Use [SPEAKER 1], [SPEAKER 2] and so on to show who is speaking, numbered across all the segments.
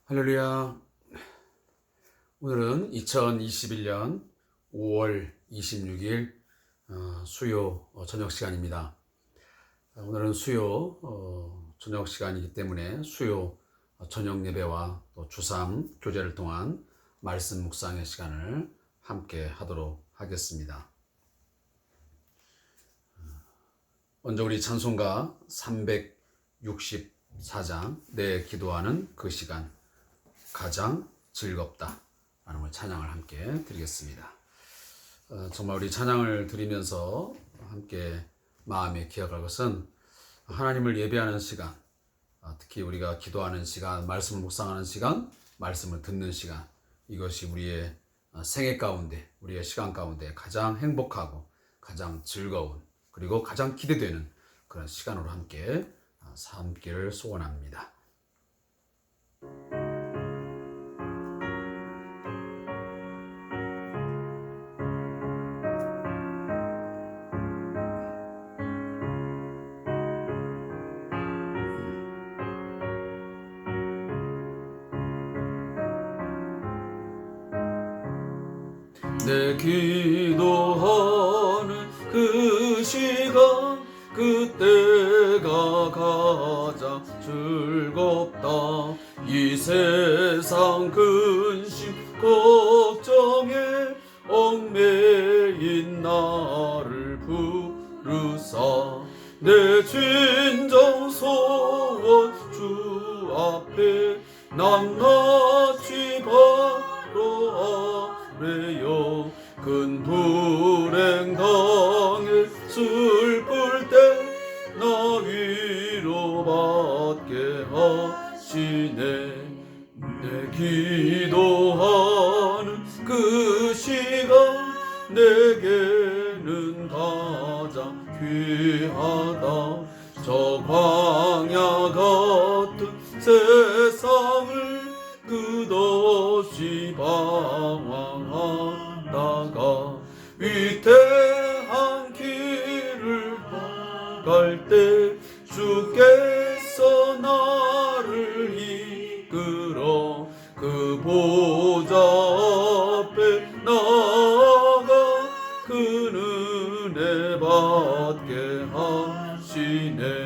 [SPEAKER 1] 할렐루야. 오늘은 2021년 5월 26일 수요 저녁 시간입니다. 오늘은 수요 저녁 시간이기 때문에 수요 저녁 예배와 또 주삼 교제를 통한 말씀 묵상의 시간을 함께 하도록 하겠습니다. 먼저 우리 찬송가 364장 내 기도하는 그 시간 가장 즐겁다 라는 걸 찬양을 함께 드리겠습니다. 정말 우리 찬양을 드리면서 함께 마음에 기억할 것은 하나님을 예배하는 시간, 특히 우리가 기도하는 시간, 말씀을 묵상하는 시간, 말씀을 듣는 시간, 이것이 우리의 생애 가운데, 우리의 시간 가운데 가장 행복하고 가장 즐거운 그리고 가장 기대되는 그런 시간으로 함께 삼기를 소원합니다. 내 기도하는 그 시간 그때가 가장 즐겁다. 이 세상 근심 걱정에 얽매인 나를 부르사 내 진정 소원 주 앞에 낱낱이 바로 아뢰어 큰 불행 당해 슬플 때 나 위로받게 하시네. 내 기도하는 그 시간 내게는 가장 귀하다. 저 광야 같은 세상을 끝없이 방황하다가 위태한 길을 갈 때 주께서 나를 이끌어 그 보좌 앞에 나아가 그 은혜 받게 하시네.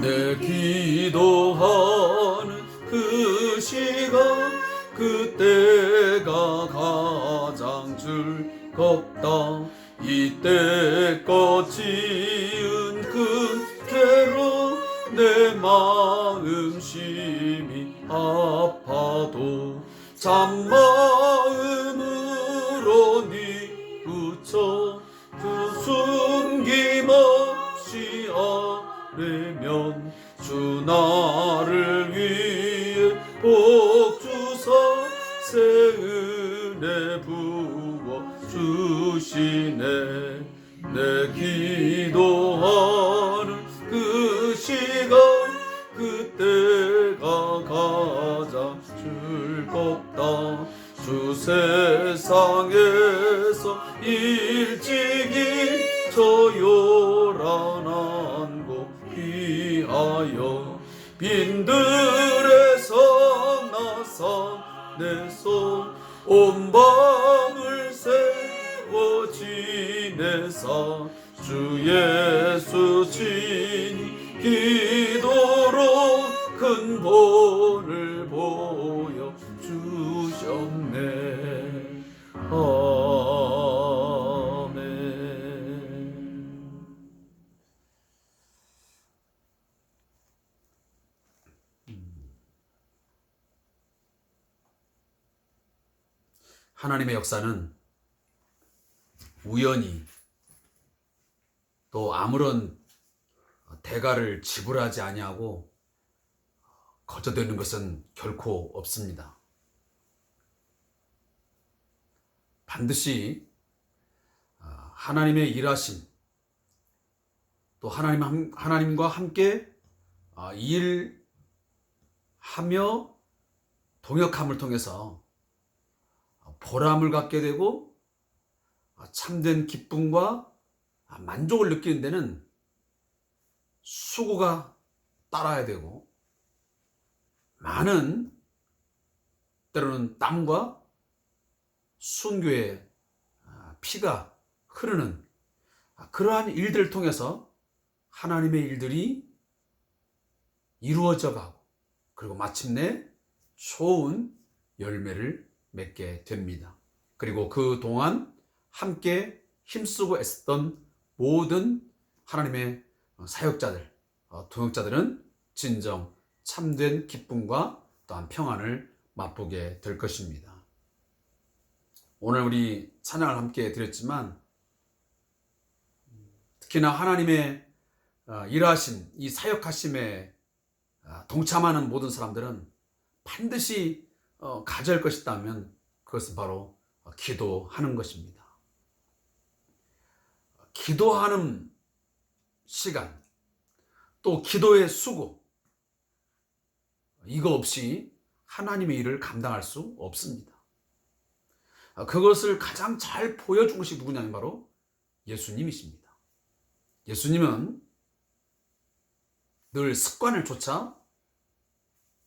[SPEAKER 1] 내 기도하는 그 시간 그때가 가장 즐겁다. 이때껏 지은 그 죄로 내 마음 심히 아파도 참마음으로 뉘우쳐 그 숨김없이 아뢰면 주 나를 위해 복 주사 새 은혜 부어 주시네. 내 기도하는 그 시간 그때가 가장 즐겁다. 주 세상에서 일찍이 저 요란한 곳 피하여 빈들에서 나서 내 손 온 밤을 세워 지내사 주 예수 친히 기도로 큰 본을 보여 주셨네. 아멘. 하나님의 역사는 우연히 또 아무런 대가를 지불하지 아니하고 거저되는 것은 결코 없습니다. 반드시 하나님의 일하심, 또 하나님과 함께 일하며 동역함을 통해서 보람을 갖게 되고 참된 기쁨과 만족을 느끼는 데는 수고가 따라야 되고 많은 때로는 땀과 순교의 피가 흐르는 그러한 일들을 통해서 하나님의 일들이 이루어져 가고 그리고 마침내 좋은 열매를 맺게 됩니다. 그리고 그동안 함께 힘쓰고 애썼던 모든 하나님의 사역자들, 동역자들은 진정 참된 기쁨과 또한 평안을 맛보게 될 것입니다. 오늘 우리 찬양을 함께 드렸지만 특히나 하나님의 일하심, 이 사역하심에 동참하는 모든 사람들은 반드시 가져야 할 것이 있다면 그것은 바로 기도하는 것입니다. 기도하는 시간, 또 기도의 수고, 이거 없이 하나님의 일을 감당할 수 없습니다. 그것을 가장 잘 보여준 것이 누구냐면 바로 예수님이십니다. 예수님은 늘 습관을 쫓아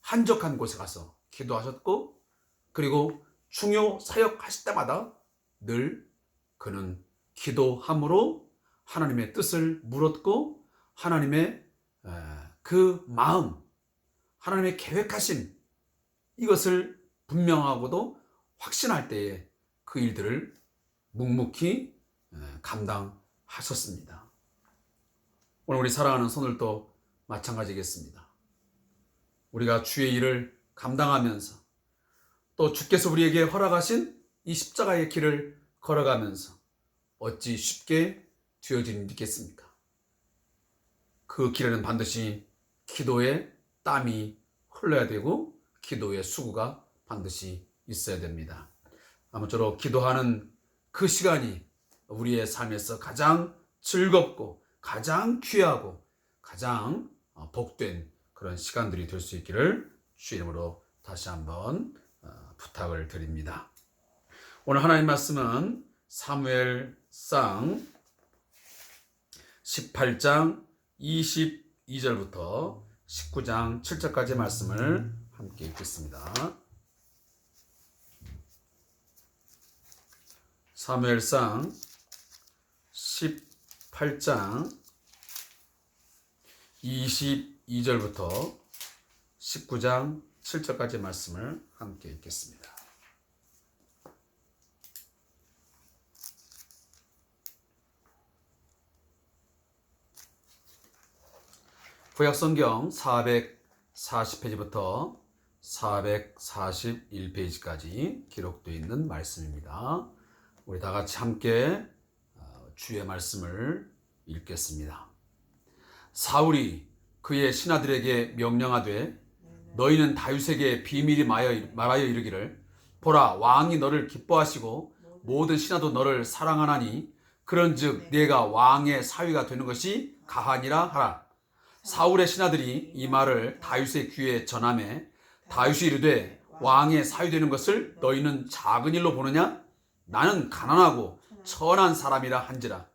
[SPEAKER 1] 한적한 곳에 가서 기도하셨고 그리고 중요 사역하실 때마다 늘 그는 기도함으로 하나님의 뜻을 물었고 하나님의 그 마음, 하나님의 계획하심 이것을 분명하고도 확신할 때에 그 일들을 묵묵히 감당하셨습니다. 오늘 우리 사랑하는 손들도 마찬가지겠습니다. 우리가 주의 일을 감당하면서 또 주께서 우리에게 허락하신 이 십자가의 길을 걸어가면서 어찌 쉽게 되어진 일이 있겠습니까? 그 길에는 반드시 기도의 땀이 흘러야 되고 기도의 수고가 반드시 있어야 됩니다. 아무쪼록 기도하는 그 시간이 우리의 삶에서 가장 즐겁고 가장 귀하고 가장 복된 그런 시간들이 될 수 있기를 주 이름으로 다시 한번 부탁을 드립니다. 오늘 하나님 말씀은 사무엘상 18장 22절부터 19장 7절까지의 말씀을 함께 읽겠습니다. 사무엘상 18장 22절부터 19장 7절까지의 말씀을 함께 읽겠습니다. 구약성경 440페이지부터 441페이지까지 기록되어 있는 말씀입니다. 우리 다 같이 함께 주의 말씀을 읽겠습니다. 사울이 그의 신하들에게 명령하되 너희는 다윗에게 비밀이 말하여 이르기를 보라 왕이 너를 기뻐하시고 모든 신하도 너를 사랑하나니 그런즉 네가 왕의 사위가 되는 것이 가하니라 하라. 사울의 신하들이 이 말을 다윗의 귀에 전하매 다윗이 이르되 왕의 사위 되는 것을 너희는 작은 일로 보느냐? 나는 가난하고 천한 사람이라 한지라.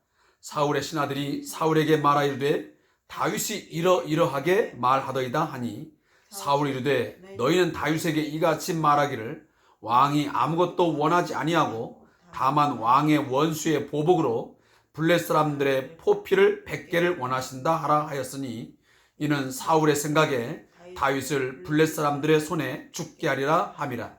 [SPEAKER 1] 사울의 신하들이 사울에게 말하여 이르되 다윗이 이러하게 말하더이다 하니 사울이 이르되 너희는 다윗에게 이같이 말하기를 왕이 아무것도 원하지 아니하고 다만 왕의 원수의 보복으로 블레 사람들의 포피를 100개를 원하신다 하라 하였으니 이는 사울의 생각에 다윗을 블레 사람들의 손에 죽게 하리라 함이라.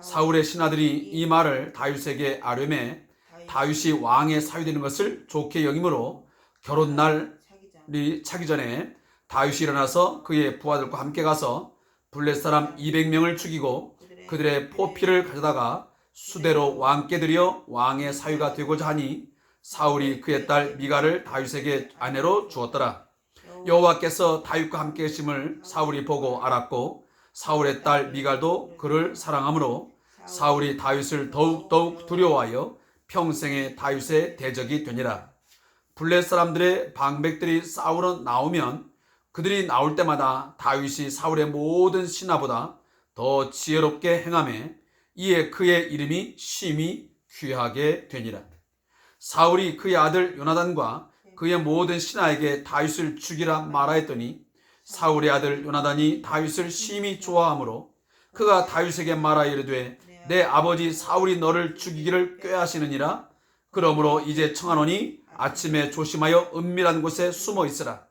[SPEAKER 1] 사울의 신하들이 이 말을 다윗에게 아뢰매 다윗이 왕의 사위 되는 것을 좋게 여김으로 결혼날이 차기 전에 다윗이 일어나서 그의 부하들과 함께 가서 블레 사람 200명을 죽이고 그들의 포피를 가져다가 수대로 왕께 드려 왕의 사위가 되고자 하니 사울이 그의 딸 미갈을 다윗에게 아내로 주었더라. 여호와께서 다윗과 함께 계심을 사울이 보고 알았고 사울의 딸 미갈도 그를 사랑하므로 사울이 다윗을 더욱 두려워하여 평생에 다윗의 대적이 되니라. 블레 사람들의 방백들이 싸우러 나오면 그들이 나올 때마다 다윗이 사울의 모든 신하보다 더 지혜롭게 행하매 이에 그의 이름이 심히 귀하게 되니라. 사울이 그의 아들 요나단과 그의 모든 신하에게 다윗을 죽이라 말하였더니 사울의 아들 요나단이 다윗을 심히 좋아하므로 그가 다윗에게 말하여 이르되 내 아버지 사울이 너를 죽이기를 꾀하시느니라. 그러므로 이제 청하노니 아침에 조심하여 은밀한 곳에 숨어 있으라.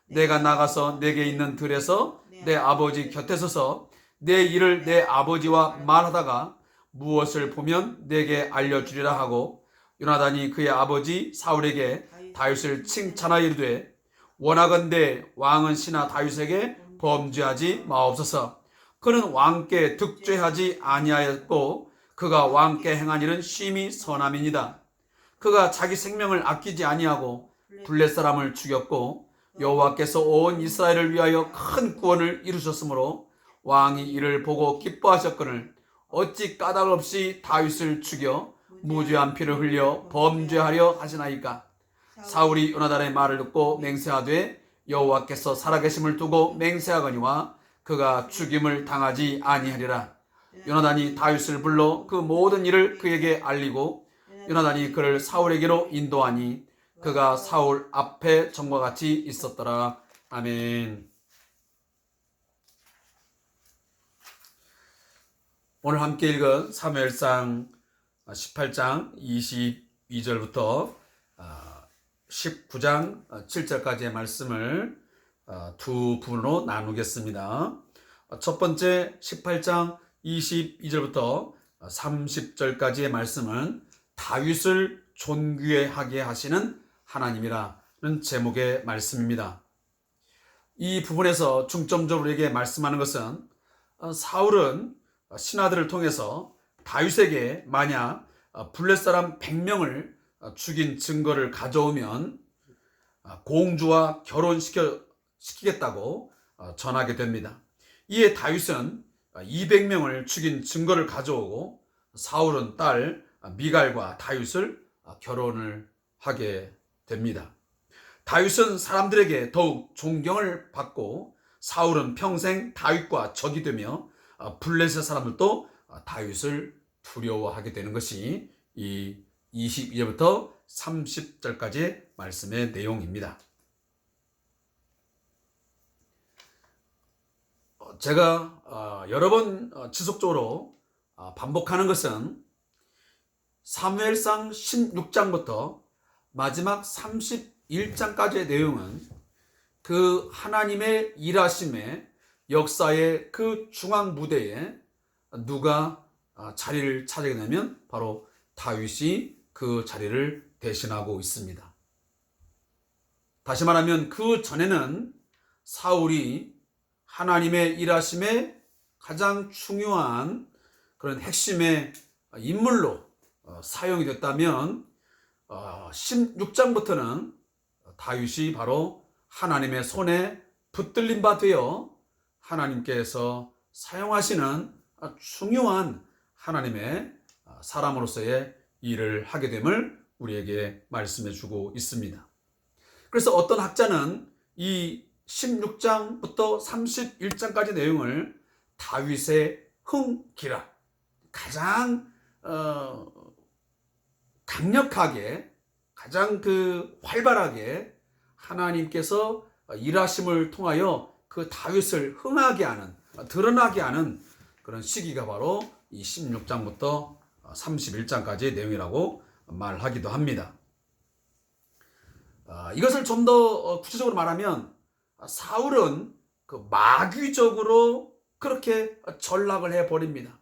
[SPEAKER 1] 내가 나가서 내게 있는 들에서 내 아버지 곁에 서서 내 일을 내 아버지와 말하다가 무엇을 보면 내게 알려주리라 하고 요나단이 그의 아버지 사울에게 다윗을 칭찬하여 이르되 원하건대 왕은 신하 다윗에게 범죄하지 마옵소서. 그는 왕께 득죄하지 아니하였고 그가 왕께 행한 일은 심히 선함이니이다. 그가 자기 생명을 아끼지 아니하고 블레 사람을 죽였고 여호와께서 온 이스라엘을 위하여 큰 구원을 이루셨으므로 왕이 이를 보고 기뻐하셨거늘 어찌 까닭 없이 다윗을 죽여 무죄한 피를 흘려 범죄하려 하시나이까. 사울이 요나단의 말을 듣고 맹세하되 여호와께서 살아계심을 두고 맹세하거니와 그가 죽임을 당하지 아니하리라. 요나단이 다윗을 불러 그 모든 일을 그에게 알리고 요나단이 그를 사울에게로 인도하니 그가 사울 앞에 전과 같이 있었더라. 아멘. 오늘 함께 읽은 사무엘상 18장 22절부터 19장 7절까지의 말씀을 두 부분으로 나누겠습니다. 첫 번째 18장 22절부터 30절까지의 말씀은 다윗을 존귀하게 하시는 하나님이라는 제목의 말씀입니다. 이 부분에서 중점적으로 우리에게 말씀하는 것은 사울은 신하들을 통해서 다윗에게 만약 블레 사람 100명을 죽인 증거를 가져오면 공주와 결혼시키겠다고 전하게 됩니다. 이에 다윗은 200명을 죽인 증거를 가져오고 사울은 딸 미갈과 다윗을 결혼을 하게 됩니다. 다윗은 사람들에게 더욱 존경을 받고 사울은 평생 다윗과 적이 되며 블레셋 사람들도 다윗을 두려워하게 되는 것이 이 22절부터 30절까지의 말씀의 내용입니다. 제가 여러 번 지속적으로 반복하는 것은 사무엘상 16장부터 마지막 31장까지의 내용은 그 하나님의 일하심의 역사의 그 중앙 무대에 누가 자리를 차지하게 되면 바로 다윗이 그 자리를 대신하고 있습니다. 다시 말하면 그 전에는 사울이 하나님의 일하심의 가장 중요한 그런 핵심의 인물로 사용이 됐다면 16장부터는 다윗이 바로 하나님의 손에 붙들린 바 되어 하나님께서 사용하시는 중요한 하나님의 사람으로서의 일을 하게 됨을 우리에게 말씀해 주고 있습니다. 그래서 어떤 학자는 이 16장부터 31장까지 내용을 다윗의 흥기라, 가장 강력하게, 가장 활발하게 하나님께서 일하심을 통하여 그 다윗을 흥하게 하는, 드러나게 하는 그런 시기가 바로 이 16장부터 31장까지의 내용이라고 말하기도 합니다. 이것을 좀 더 구체적으로 말하면 사울은 마귀적으로 그렇게 전락을 해버립니다.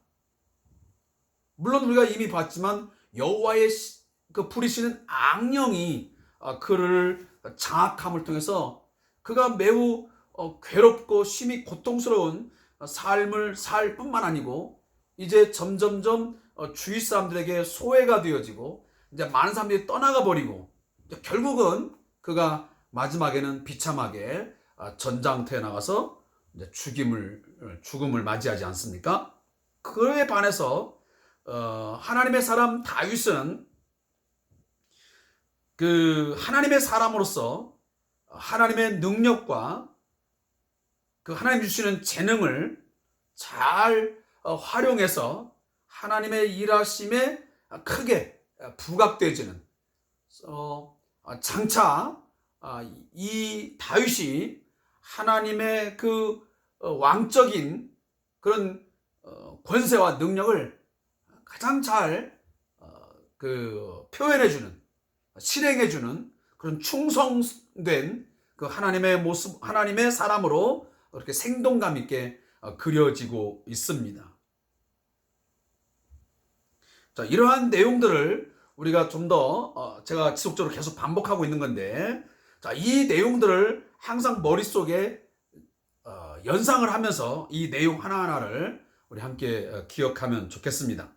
[SPEAKER 1] 물론 우리가 이미 봤지만 여호와의 부리시는 악령이 그를 장악함을 통해서 그가 매우 괴롭고 심히 고통스러운 삶을 살 뿐만 아니고 이제 점점점 주위 사람들에게 소외가 되어지고 이제 많은 사람들이 떠나가 버리고 결국은 그가 마지막에는 비참하게 전장터에 나가서 이제 죽음을 맞이하지 않습니까? 그에 반해서 하나님의 사람 다윗은 그 하나님의 사람으로서 하나님의 능력과 그 하나님 주시는 재능을 잘 활용해서 하나님의 일하심에 크게 부각되어지는 장차 이 다윗이 하나님의 그 왕적인 그런 권세와 능력을 가장 잘 표현해주는, 실행해주는 그런 충성된 그 하나님의 모습, 하나님의 사람으로 그렇게 생동감 있게 그려지고 있습니다. 자, 이러한 내용들을 우리가 좀 더 제가 지속적으로 계속 반복하고 있는 건데, 자, 이 내용들을 항상 머릿속에 연상을 하면서 이 내용 하나하나를 우리 함께 기억하면 좋겠습니다.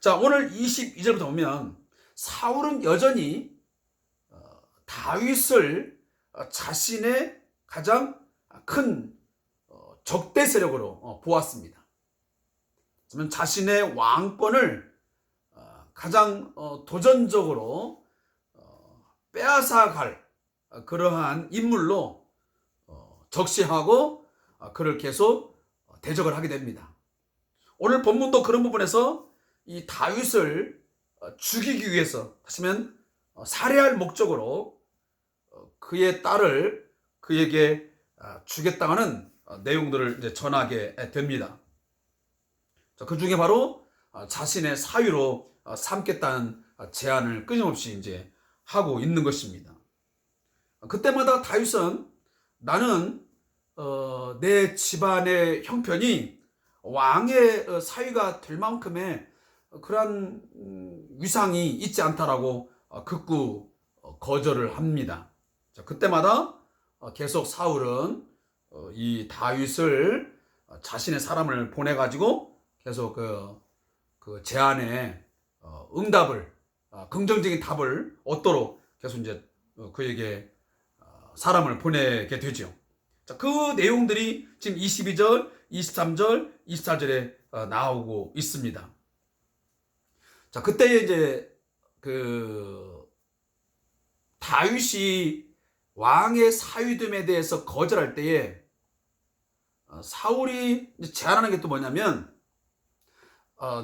[SPEAKER 1] 자, 오늘 22절부터 보면 사울은 여전히 다윗을 자신의 가장 큰 적대 세력으로 보았습니다. 그러면 자신의 왕권을 가장 도전적으로 빼앗아갈 그러한 인물로 적시하고 그를 계속 대적을 하게 됩니다. 오늘 본문도 그런 부분에서 이 다윗을 죽이기 위해서, 하시면 살해할 목적으로 그의 딸을 그에게 주겠다는 내용들을 이제 전하게 됩니다. 그 중에 바로 자신의 사위로 삼겠다는 제안을 끊임없이 이제 하고 있는 것입니다. 그때마다 다윗은 나는 내 집안의 형편이 왕의 사위가 될 만큼의 그러한 위상이 있지 않다라고 극구 거절을 합니다. 자, 그때마다 계속 사울은 이 다윗을 자신의 사람을 보내가지고 계속 그 제안에 응답을, 긍정적인 답을 얻도록 계속 이제 그에게 사람을 보내게 되죠. 자, 그 내용들이 지금 22절, 23절, 24절에 나오고 있습니다. 자, 그때 이제 그 다윗이 왕의 사위됨에 대해서 거절할 때에 사울이 제안하는 게 또 뭐냐면,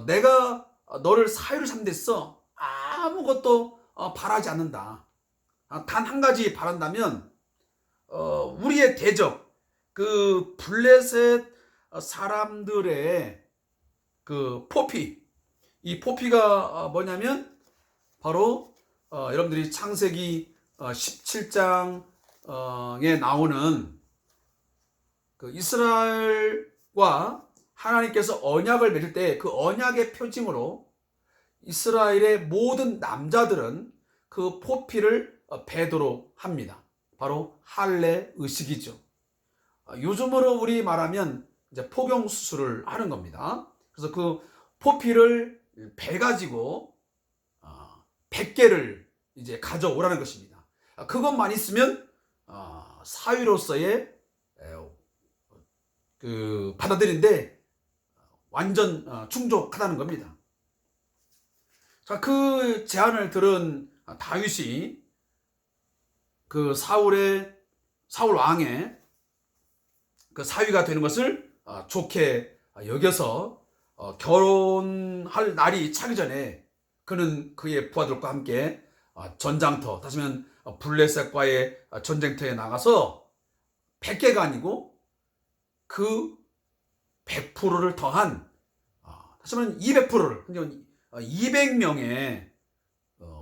[SPEAKER 1] 내가 너를 사위로 삼댔어. 아무것도 바라지 않는다. 단 한 가지 바란다면 우리의 대적, 그 블레셋 사람들의 그 포피, 이 포피가 뭐냐면 바로 여러분들이 창세기 17장에 나오는 그 이스라엘과 하나님께서 언약을 맺을 때 그 언약의 표징으로 이스라엘의 모든 남자들은 그 포피를 베도록 합니다. 바로 할례 의식이죠. 요즘으로 우리 말하면 이제 포경 수술을 하는 겁니다. 그래서 그 포피를 배 가지고 100개를 이제 가져오라는 것입니다. 그것만 있으면 사위로서의 그 받아들인데 완전 충족하다는 겁니다. 자, 그 제안을 들은 다윗이 그 사울 왕의 그 사위가 되는 것을 좋게 여겨서 결혼할 날이 차기 전에 그는 그의 부하들과 함께 전장터, 다시 말하면 블레셋과의 전쟁터에 나가서 100개가 아니고 그 100%를 더한, 다시 말하면 200%를, 200명의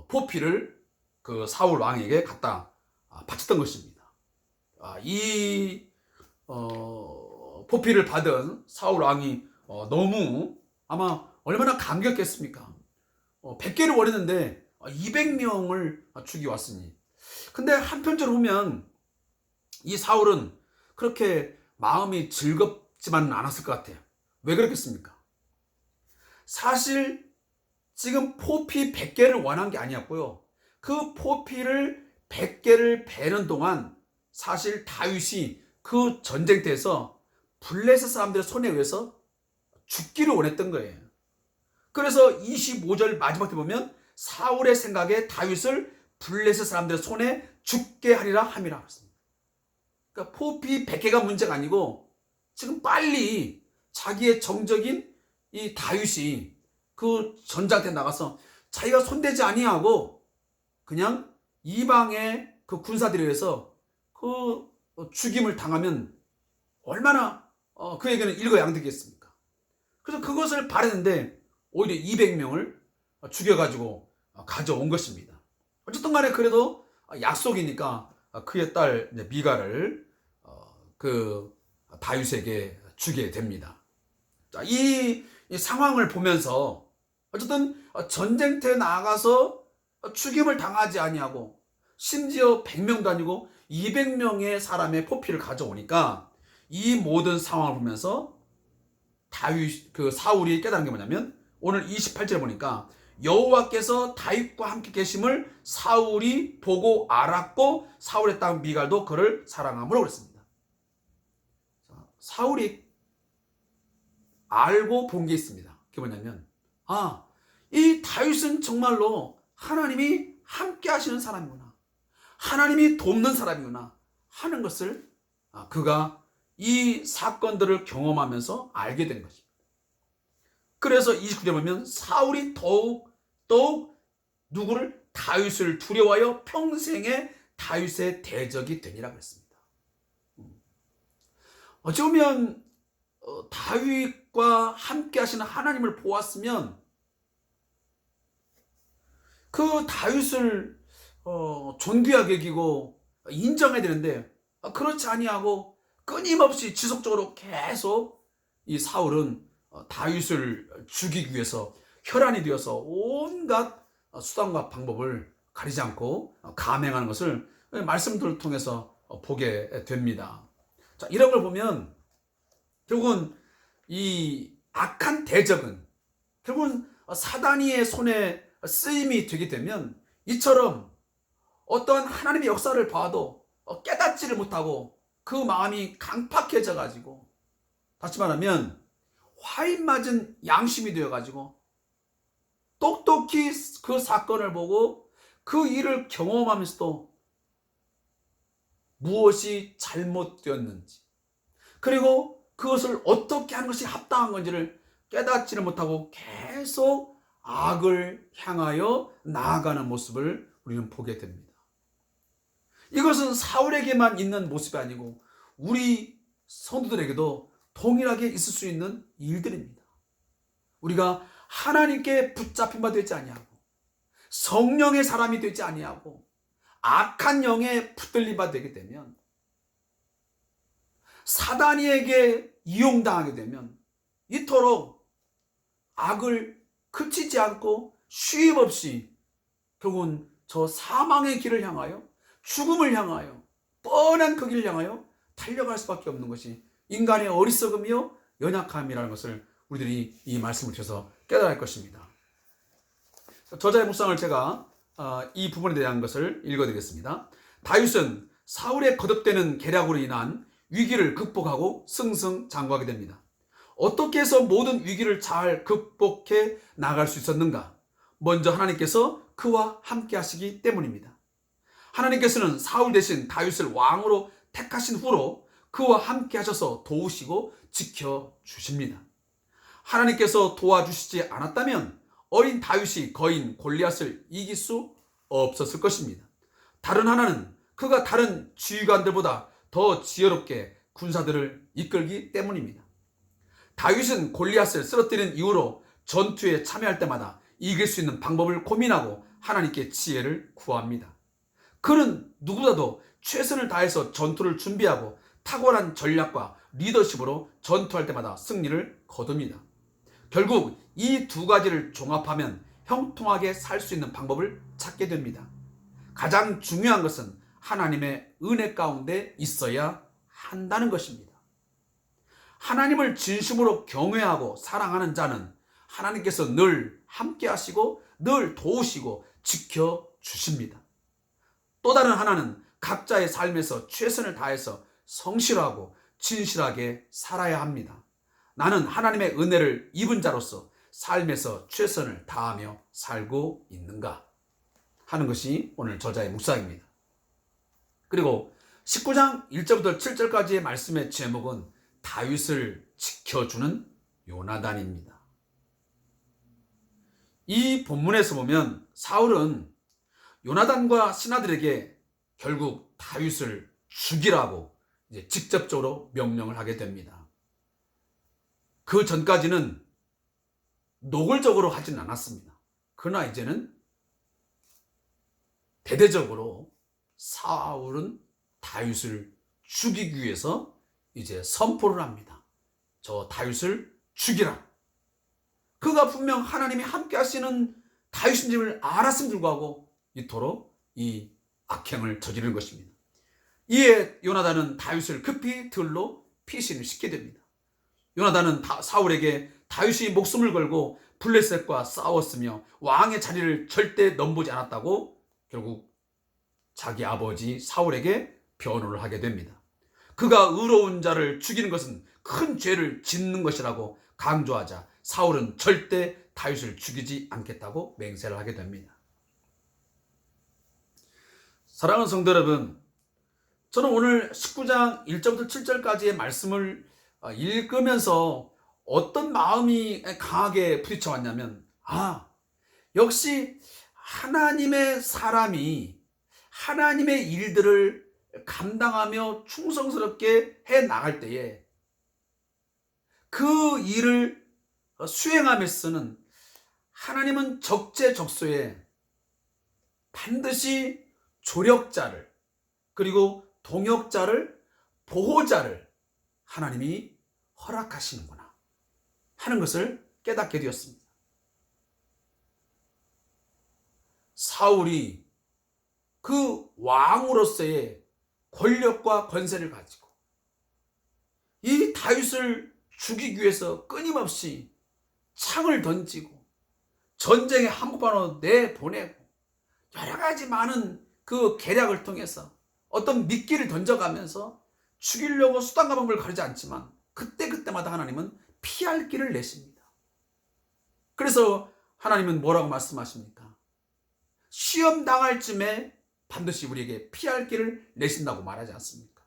[SPEAKER 1] 포피를 그 사울 왕에게 갖다 바쳤던 것입니다. 이 포피를 받은 사울 왕이 너무 아마 얼마나 감격했습니까? 100개를 원했는데 200명을 죽이왔으니. 근데 한편적으로 보면 이 사울은 그렇게 마음이 즐겁지만은 않았을 것 같아요. 왜 그렇겠습니까? 사실 지금 포피 100개를 원한 게 아니었고요. 그 포피를 100개를 베는 동안 사실 다윗이 그 전쟁터에서 블레셋 사람들의 손에 의해서 죽기를 원했던 거예요. 그래서 25절 마지막 때 보면 사울의 생각에 다윗을 블레셋 사람들의 손에 죽게 하리라 함이라 그랬습니다. 그러니까 포피 100개가 문제가 아니고 지금 빨리 자기의 정적인 이 다윗이 그 전장터에 나가서 자기가 손대지 아니하고 그냥 이방의 그 군사들에 의해서 그 죽임을 당하면 얼마나 그에게는 일거양득이겠습니까? 그래서 그것을 바랬는데 오히려 200명을 죽여가지고 가져온 것입니다. 어쨌든 간에 그래도 약속이니까 그의 딸 미갈을 그 다윗에게 주게 됩니다. 자, 이 상황을 보면서 어쨌든 전쟁터에 나가서 죽임을 당하지 아니하고 심지어 100명도 아니고 200명의 사람의 포피를 가져오니까 이 모든 상황을 보면서 사울이 깨달은 게 뭐냐면 오늘 28절에 보니까 여호와께서 다윗과 함께 계심을 사울이 보고 알았고 사울의 딸 미갈도 그를 사랑함으로 그랬습니다. 사울이 알고 본 게 있습니다. 그게 뭐냐면 이 다윗은 정말로 하나님이 함께 하시는 사람이구나, 하나님이 돕는 사람이구나 하는 것을 그가 이 사건들을 경험하면서 알게 된 것입니다. 그래서 29절에 보면 사울이 더욱 누구를? 다윗을 두려워하여 평생에 다윗의 대적이 되니라 그랬습니다. 어찌 보면 다윗과 함께 하시는 하나님을 보았으면 그 다윗을 존귀하게 여기고 인정해야 되는데 그렇지 아니하고 끊임없이 지속적으로 계속 이 사울은 다윗을 죽이기 위해서 혈안이 되어서 온갖 수단과 방법을 가리지 않고 감행하는 것을 말씀들을 통해서 보게 됩니다. 자, 이런 걸 보면 결국은 이 악한 대적은 결국은 사단이의 손에 쓰임이 되게 되면 이처럼 어떠한 하나님의 역사를 봐도 깨닫지를 못하고 그 마음이 강팍해져 가지고, 다시 말하면 화인 맞은 양심이 되어 가지고 똑똑히 그 사건을 보고 그 일을 경험하면서도 무엇이 잘못되었는지 그리고 그것을 어떻게 하는 것이 합당한 건지를 깨닫지를 못하고 계속 악을 향하여 나아가는 모습을 우리는 보게 됩니다. 이것은 사울에게만 있는 모습이 아니고 우리 성도들에게도 동일하게 있을 수 있는 일들입니다. 우리가 하나님께 붙잡힌 바 되지 아니하고 성령의 사람이 되지 아니하고 악한 영에 붙들린 바 되게 되면, 사단이에게 이용당하게 되면 이토록 악을 그치지 않고 쉼없이 결국은 저 사망의 길을 향하여, 죽음을 향하여, 뻔한 그 길을 향하여 달려갈 수밖에 없는 것이 인간의 어리석음이요 연약함이라는 것을 우리들이 이 말씀을 통해서 깨달을 것입니다. 저자의 묵상을 제가 이 부분에 대한 것을 읽어드리겠습니다. 다윗은 사울의 거듭되는 계략으로 인한 위기를 극복하고 승승장구하게 됩니다. 어떻게 해서 모든 위기를 잘 극복해 나갈 수 있었는가? 먼저 하나님께서 그와 함께 하시기 때문입니다. 하나님께서는 사울 대신 다윗을 왕으로 택하신 후로 그와 함께 하셔서 도우시고 지켜주십니다. 하나님께서 도와주시지 않았다면 어린 다윗이 거인 골리앗을 이길 수 없었을 것입니다. 다른 하나는 그가 다른 지휘관들보다 더 지혜롭게 군사들을 이끌기 때문입니다. 다윗은 골리앗을 쓰러뜨린 이후로 전투에 참여할 때마다 이길 수 있는 방법을 고민하고 하나님께 지혜를 구합니다. 그는 누구보다도 최선을 다해서 전투를 준비하고 탁월한 전략과 리더십으로 전투할 때마다 승리를 거둡니다. 결국 이 두 가지를 종합하면 형통하게 살 수 있는 방법을 찾게 됩니다. 가장 중요한 것은 하나님의 은혜 가운데 있어야 한다는 것입니다. 하나님을 진심으로 경외하고 사랑하는 자는 하나님께서 늘 함께 하시고 늘 도우시고 지켜주십니다. 또 다른 하나는 각자의 삶에서 최선을 다해서 성실하고 진실하게 살아야 합니다. 나는 하나님의 은혜를 입은 자로서 삶에서 최선을 다하며 살고 있는가? 하는 것이 오늘 저자의 묵상입니다. 그리고 19장 1절부터 7절까지의 말씀의 제목은 다윗을 지켜주는 요나단입니다. 이 본문에서 보면 사울은 요나단과 신하들에게 결국 다윗을 죽이라고 이제 직접적으로 명령을 하게 됩니다. 그 전까지는 노골적으로 하진 않았습니다. 그러나 이제는 대대적으로 사울은 다윗을 죽이기 위해서 이제 선포를 합니다. 저 다윗을 죽이라. 그가 분명 하나님이 함께 하시는 다윗인 줄 알았음에도 불구하고 이토록 이 악행을 저지르는 것입니다. 이에 요나단은 다윗을 급히 들로 피신을 시키게 됩니다. 요나단은 사울에게 다윗이 목숨을 걸고 블레셋과 싸웠으며 왕의 자리를 절대 넘보지 않았다고 결국 자기 아버지 사울에게 변호를 하게 됩니다. 그가 의로운 자를 죽이는 것은 큰 죄를 짓는 것이라고 강조하자 사울은 절대 다윗을 죽이지 않겠다고 맹세를 하게 됩니다. 사랑하는 성도 여러분, 저는 오늘 19장 1절부터 7절까지의 말씀을 읽으면서 어떤 마음이 강하게 부딪혀 왔냐면, 역시 하나님의 사람이 하나님의 일들을 감당하며 충성스럽게 해 나갈 때에 그 일을 수행함에서는 하나님은 적재적소에 반드시 조력자를 그리고 동역자를 보호자를 하나님이 허락하시는구나 하는 것을 깨닫게 되었습니다. 사울이 그 왕으로서의 권력과 권세를 가지고 이 다윗을 죽이기 위해서 끊임없이 창을 던지고 전쟁의 한복판으로 내보내고 여러 가지 많은 그 계략을 통해서 어떤 미끼를 던져가면서 죽이려고 수단과 방법을 가리지 않지만 그때마다 하나님은 피할 길을 내십니다. 그래서 하나님은 뭐라고 말씀하십니까? 시험 당할 쯤에 반드시 우리에게 피할 길을 내신다고 말하지 않습니까?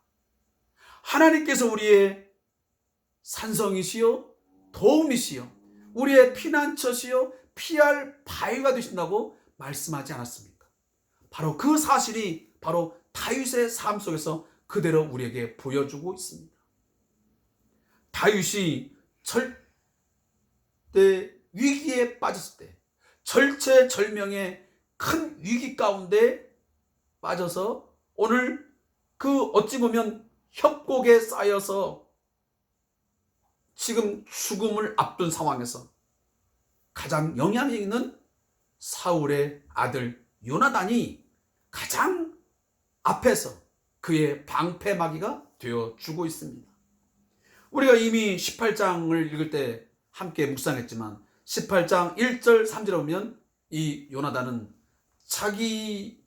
[SPEAKER 1] 하나님께서 우리의 산성이시요 도움이시요 우리의 피난처시요 피할 바위가 되신다고 말씀하지 않았습니까? 바로 그 사실이 바로 다윗의 삶 속에서 그대로 우리에게 보여주고 있습니다. 다윗이 절대 위기에 빠졌을 때, 절체절명의 큰 위기 가운데 빠져서 오늘 그 어찌 보면 협곡에 쌓여서 지금 죽음을 앞둔 상황에서 가장 영향이 있는 사울의 아들 요나단이 가장 앞에서 그의 방패막이가 되어주고 있습니다. 우리가 이미 18장을 읽을 때 함께 묵상했지만 18장 1절 3절에 보면 이 요나단은 자기의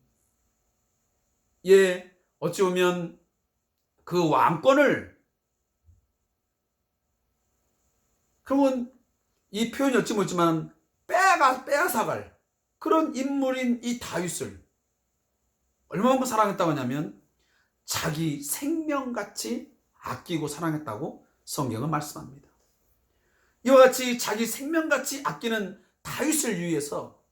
[SPEAKER 1] 어찌 보면 그 왕권을, 그러면 이 표현이 어찌 보지만 빼앗아갈 그런 인물인 이 다윗을 얼마만큼 사랑했다고 하냐면 자기 생명같이 아끼고 사랑했다고 성경은 말씀합니다. 이와 같이 자기 생명같이 아끼는 다윗을 위해서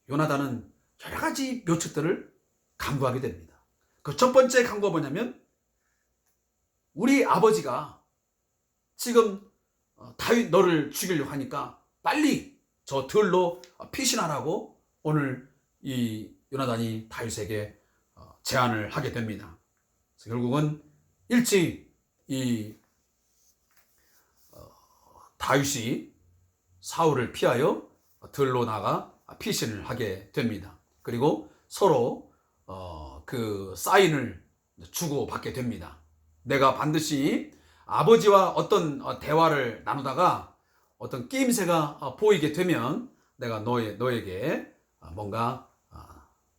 [SPEAKER 1] 요나단은 여러 가지 묘책들을 강구하게 됩니다. 그 첫 번째 강구가 뭐냐면 우리 아버지가 지금 다윗 너를 죽이려고 하니까 빨리 저 들로 피신하라고 오늘 이 요나단이 다윗에게 제안을 하게 됩니다. 그래서 결국은 일찍 이 다윗이 사울을 피하여 들로 나가 피신을 하게 됩니다. 그리고 서로 그 사인을 주고받게 됩니다. 내가 반드시 아버지와 어떤 대화를 나누다가 어떤 끼임새가 보이게 되면 내가 너에게 뭔가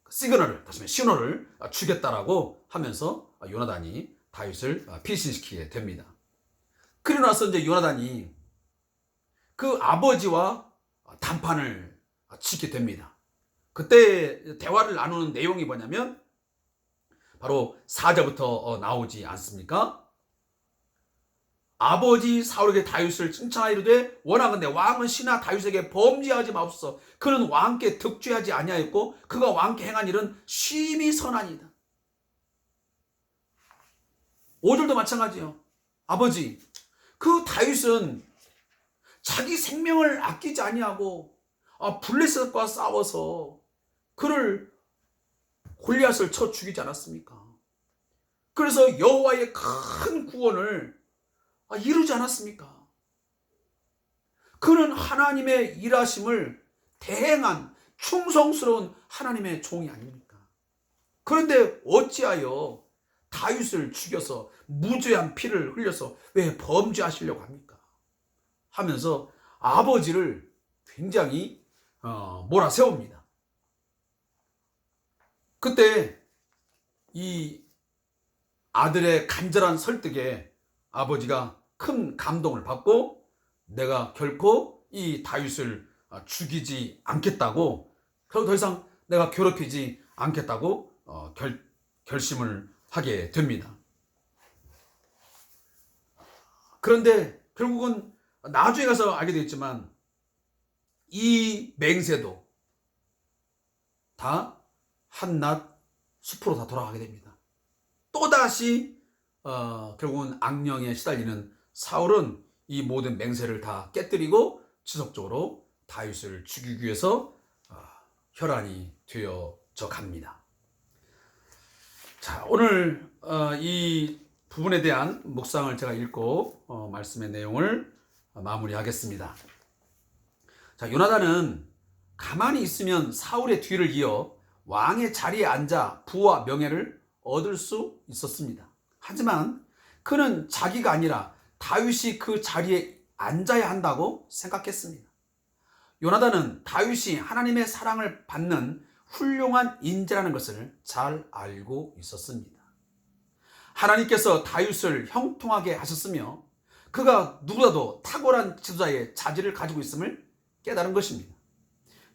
[SPEAKER 1] 시그널을, 다시 말해 신호를 주겠다라고 하면서 요나단이 다윗을 피신시키게 됩니다. 그러고 나서 이제 요나단이 그 아버지와 담판을 짓게 됩니다. 그때 대화를 나누는 내용이 뭐냐면 바로 4절부터 나오지 않습니까? 아버지 사울에게 다윗을 칭찬하이르되 원하건대 왕은 신하 다윗에게 범죄하지 마옵소서. 그는 왕께 득죄하지 아니하였고 그가 왕께 행한 일은 심히 선하니이다. 5절도 마찬가지요. 아버지, 그 다윗은 자기 생명을 아끼지 아니하고 블레셋과 싸워서 그를 골리앗을 쳐 죽이지 않았습니까? 그래서 여호와의 큰 구원을 이루지 않았습니까? 그는 하나님의 일하심을 대행한 충성스러운 하나님의 종이 아닙니까? 그런데 어찌하여 다윗을 죽여서 무죄한 피를 흘려서 왜 범죄하시려고 합니까? 하면서 아버지를 굉장히 몰아세웁니다. 그때 이 아들의 간절한 설득에 아버지가 큰 감동을 받고 내가 결코 이 다윗을 죽이지 않겠다고, 더 이상 내가 괴롭히지 않겠다고 결심을 하게 됩니다. 그런데 결국은 나중에 가서 알게 되겠지만 이 맹세도 다 한낱 숲으로 다 돌아가게 됩니다. 또다시 결국은 악령에 시달리는 사울은 이 모든 맹세를 다 깨뜨리고 지속적으로 다윗을 죽이기 위해서 혈안이 되어져 갑니다. 자, 오늘 이 부분에 대한 묵상을 제가 읽고 말씀의 내용을 마무리하겠습니다. 자, 요나단은 가만히 있으면 사울의 뒤를 이어 왕의 자리에 앉아 부와 명예를 얻을 수 있었습니다. 하지만 그는 자기가 아니라 다윗이 그 자리에 앉아야 한다고 생각했습니다. 요나단은 다윗이 하나님의 사랑을 받는 훌륭한 인재라는 것을 잘 알고 있었습니다. 하나님께서 다윗을 형통하게 하셨으며 그가 누구라도 탁월한 지도자의 자질을 가지고 있음을 깨달은 것입니다.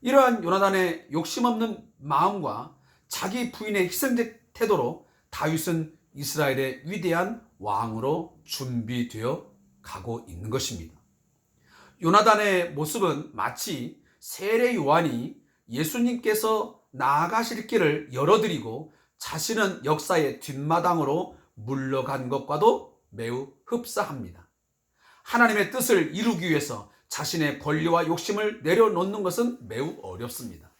[SPEAKER 1] 이러한 요나단의 욕심없는 마음과 자기 부인의 희생적 태도로 다윗은 이스라엘의 위대한 왕으로 준비되어 가고 있는 것입니다. 요나단의 모습은 마치 세례 요한이 예수님께서 나아가실 길을 열어드리고 자신은 역사의 뒷마당으로 물러간 것과도 매우 흡사합니다. 하나님의 뜻을 이루기 위해서 자신의 권리와 욕심을 내려놓는 것은 매우 어렵습니다.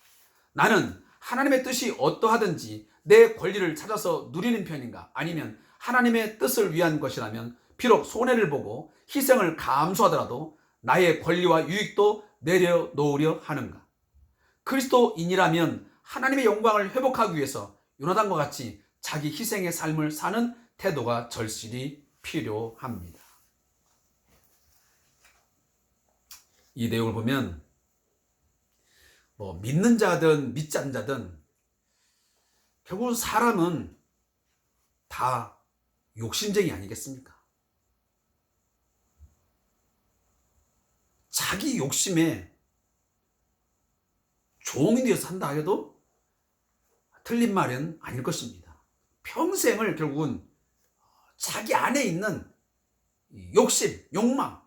[SPEAKER 1] 나는 하나님의 뜻이 어떠하든지 내 권리를 찾아서 누리는 편인가? 아니면 하나님의 뜻을 위한 것이라면 비록 손해를 보고 희생을 감수하더라도 나의 권리와 유익도 내려놓으려 하는가? 그리스도인이라면 하나님의 영광을 회복하기 위해서 요나단과 같이 자기 희생의 삶을 사는 태도가 절실히 필요합니다. 이 내용을 보면 믿는 자든 믿지 않는 자든 결국 사람은 다 욕심쟁이 아니겠습니까? 자기 욕심에 종이 되어서 산다 해도 틀린 말은 아닐 것입니다. 평생을 결국은 자기 안에 있는 욕심, 욕망,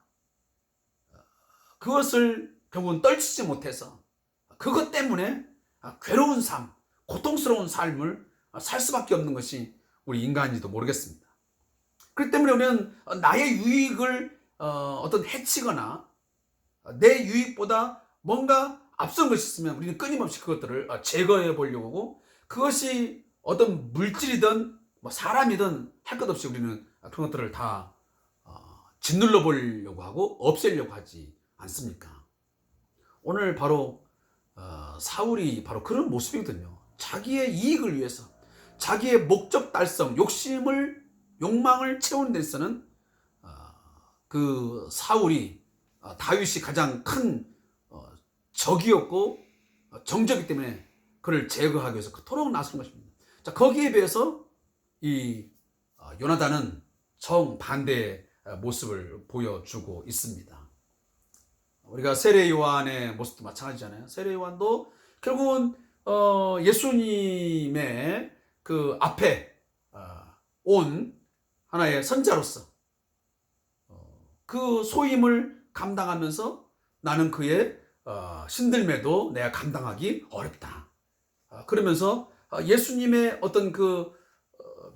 [SPEAKER 1] 그것을 결국은 떨치지 못해서 그것 때문에 괴로운 삶, 고통스러운 삶을 살 수밖에 없는 것이 우리 인간인지도 모르겠습니다. 그렇기 때문에 우리는 나의 유익을 어떤 해치거나 내 유익보다 뭔가 앞선 것이 있으면 우리는 끊임없이 그것들을 제거해 보려고 하고, 그것이 어떤 물질이든 사람이든 할 것 없이 우리는 그런 것들을 다 짓눌러 보려고 하고 없애려고 하지 않습니까? 오늘 바로 사울이 바로 그런 모습이거든요. 자기의 이익을 위해서, 자기의 목적 달성, 욕망을 채우는 데서는 그 사울이 다윗이 가장 큰 적이었고 정적이기 때문에 그를 제거하기 위해서 그토록 나선 것입니다. 자, 거기에 비해서 이 요나단은 정반대의 모습을 보여주고 있습니다. 우리가 세례 요한의 모습도 마찬가지잖아요. 세례 요한도 결국은 예수님의 그 앞에 온 하나의 선자로서 그 소임을 감당하면서 나는 그의 신들매도 내가 감당하기 어렵다. 그러면서 예수님의 어떤 그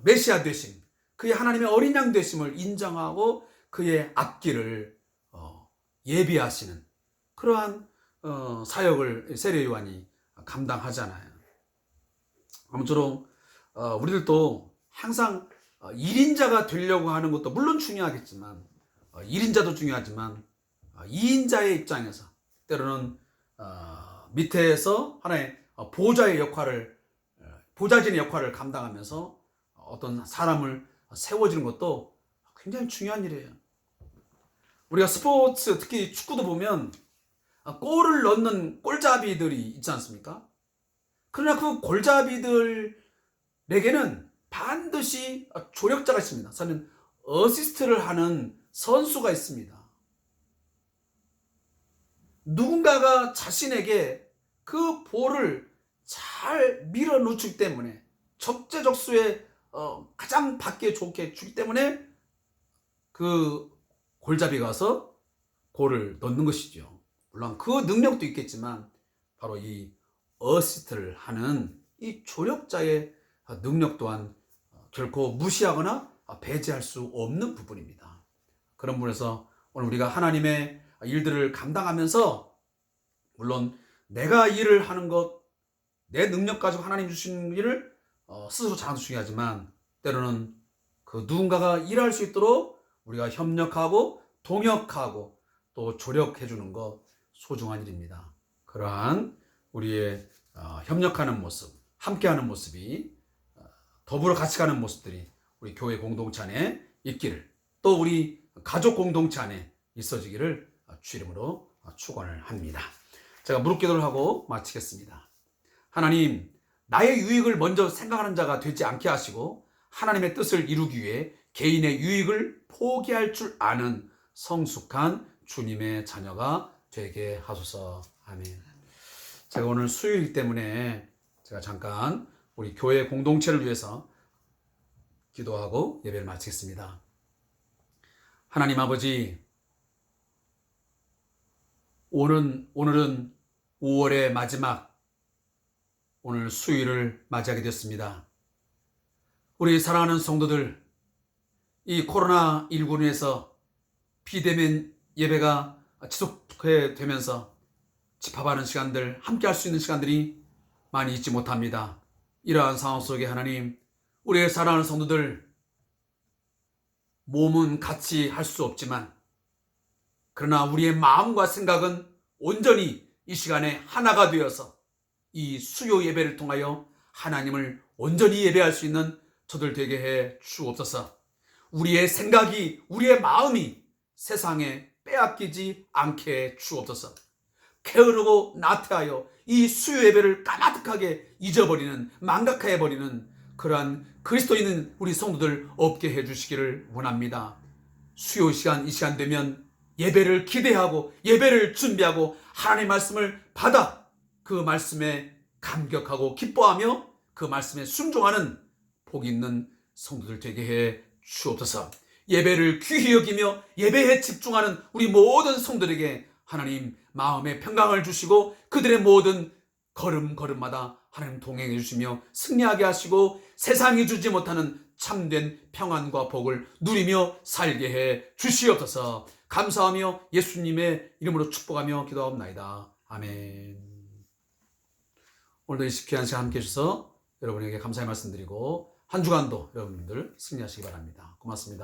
[SPEAKER 1] 메시아 되심, 그의 하나님의 어린 양 되심을 인정하고 그의 앞길을 예비하시는 그러한 사역을 세례 요한이 감당하잖아요. 아무쪼록 우리들도 항상 1인자가 되려고 하는 것도 물론 중요하겠지만 1인자도 중요하지만 2인자의 입장에서 때로는 밑에서 하나의 보좌의 역할을 보좌진의 역할을 감당하면서 어떤 사람을 세워지는 것도 굉장히 중요한 일이에요. 우리가 스포츠 특히 축구도 보면 골을 넣는 골잡이들이 있지 않습니까? 그러나 그 골잡이들에게는 반드시 조력자가 있습니다. 저는 어시스트를 하는 선수가 있습니다. 누군가가 자신에게 그 볼을 잘 밀어넣기 때문에 적재적소에 가장 받기에 좋게 주기 때문에 그 골잡이가 가서 골을 넣는 것이죠. 물론 그 능력도 있겠지만 바로 이 어시스트를 하는 이 조력자의 능력 또한 결코 무시하거나 배제할 수 없는 부분입니다. 그런 부분에서 오늘 우리가 하나님의 일들을 감당하면서 물론 내가 일을 하는 것, 내 능력 가지고 하나님 주신 일을 스스로 잘하는 것도 중요하지만 때로는 그 누군가가 일할 수 있도록 우리가 협력하고 동역하고 또 조력해 주는 것 소중한 일입니다. 그러한 우리의 협력하는 모습, 함께하는 모습이 더불어 같이 가는 모습들이 우리 교회 공동체 안에 있기를 또 우리 가족 공동체 안에 있어지기를 주 이름으로 축원을 합니다. 제가 무릎 기도를 하고 마치겠습니다. 하나님, 나의 유익을 먼저 생각하는 자가 되지 않게 하시고 하나님의 뜻을 이루기 위해 개인의 유익을 포기할 줄 아는 성숙한 주님의 자녀가 되게 하소서. 아멘. 제가 오늘 수요일 때문에 제가 잠깐 우리 교회 공동체를 위해서 기도하고 예배를 마치겠습니다. 하나님 아버지, 오늘은 5월의 마지막 오늘 수요일을 맞이하게 됐습니다. 우리 사랑하는 성도들, 이 코로나19로 인해서 비대면 예배가 지속해 되면서 집합하는 시간들, 함께 할 수 있는 시간들이 많이 있지 못합니다. 이러한 상황 속에 하나님, 우리의 사랑하는 성도들, 몸은 같이 할 수 없지만 그러나 우리의 마음과 생각은 온전히 이 시간에 하나가 되어서 이 수요 예배를 통하여 하나님을 온전히 예배할 수 있는 저들 되게 해 주옵소서. 우리의 생각이, 우리의 마음이 세상에 빼앗기지 않게 해 주옵소서. 게으르고 나태하여 이 수요 예배를 까마득하게 잊어버리는, 망각해버리는 그러한 그리스도인은 우리 성도들 없게 해주시기를 원합니다. 수요 시간, 이 시간 되면 예배를 기대하고 예배를 준비하고 하나님의 말씀을 받아 그 말씀에 감격하고 기뻐하며 그 말씀에 순종하는 복 있는 성도들 되게 해 주옵소서. 예배를 귀히 여기며 예배에 집중하는 우리 모든 성도들에게 하나님 마음의 평강을 주시고 그들의 모든 걸음걸음마다 하나님 동행해 주시며 승리하게 하시고 세상이 주지 못하는 참된 평안과 복을 누리며 살게 해 주시옵소서. 감사하며 예수님의 이름으로 축복하며 기도하옵나이다. 아멘. 오늘도 이 귀한 시간 함께 해주셔서 여러분에게 감사의 말씀드리고 한 주간도 여러분들 승리하시기 바랍니다. 고맙습니다.